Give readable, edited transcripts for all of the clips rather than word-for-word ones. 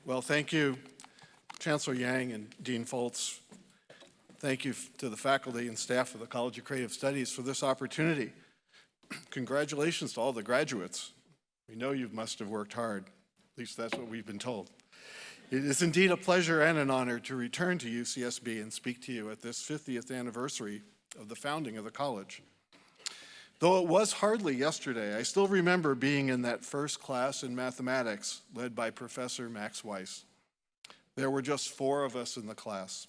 Well, thank you, Chancellor Yang and Dean Foltz. Thank you to the faculty and staff of the College of Creative Studies for this opportunity. Congratulations to all the graduates. We know you must have worked hard. At least that's what we've been told. It is indeed a pleasure and an honor to return to UCSB and speak to you at this 50th anniversary of the founding of the college. Though it was hardly yesterday, I still remember being in that first class in mathematics led by Professor Max Weiss. There were just 4 of us in the class.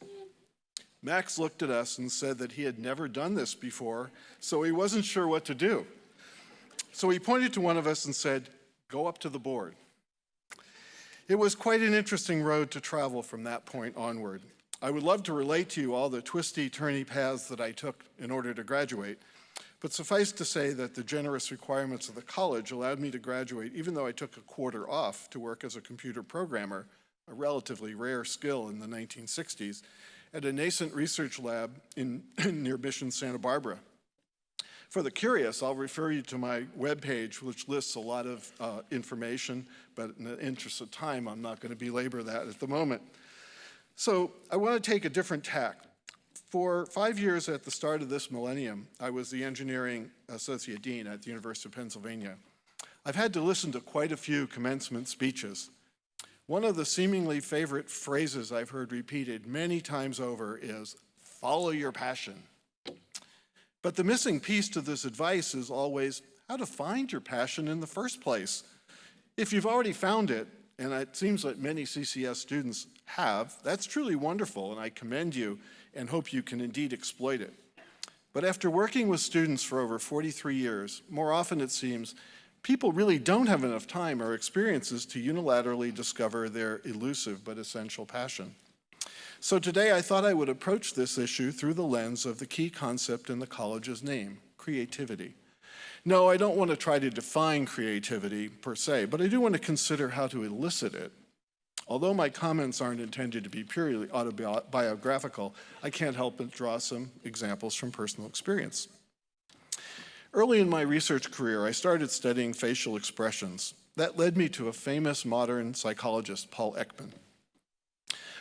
Max looked at us and said that he had never done this before, so he wasn't sure what to do. So he pointed to one of us and said, "Go up to the board." It was quite an interesting road to travel from that point onward. I would love to relate to you all the twisty, turny paths that I took in order to graduate, but suffice to say that the generous requirements of the college allowed me to graduate even though I took a quarter off to work as a computer programmer, a relatively rare skill in the 1960s, at a nascent research lab near Mission Santa Barbara. For the curious, I'll refer you to my webpage, which lists a lot of information, but in the interest of time, I'm not going to belabor that at the moment. So I want to take a different tack. For 5 years at the start of this millennium, I was the engineering associate dean at the University of Pennsylvania. I've had to listen to quite a few commencement speeches. One of the seemingly favorite phrases I've heard repeated many times over is, "Follow your passion." But the missing piece to this advice is always how to find your passion in the first place. If you've already found it, and it seems that many CCS students have, that's truly wonderful, and I commend you and hope you can indeed exploit it. But after working with students for over 43 years, more often it seems, people really don't have enough time or experiences to unilaterally discover their elusive but essential passion. So today I thought I would approach this issue through the lens of the key concept in the college's name, creativity. No, I don't want to try to define creativity per se, but I do want to consider how to elicit it. Although my comments aren't intended to be purely autobiographical, I can't help but draw some examples from personal experience. Early in my research career, I started studying facial expressions. That led me to a famous modern psychologist, Paul Ekman.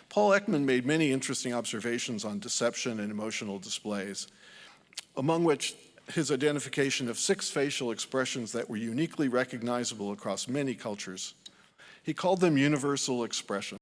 Paul Ekman made many interesting observations on deception and emotional displays, among which his identification of 6 facial expressions that were uniquely recognizable across many cultures. He called them universal expressions.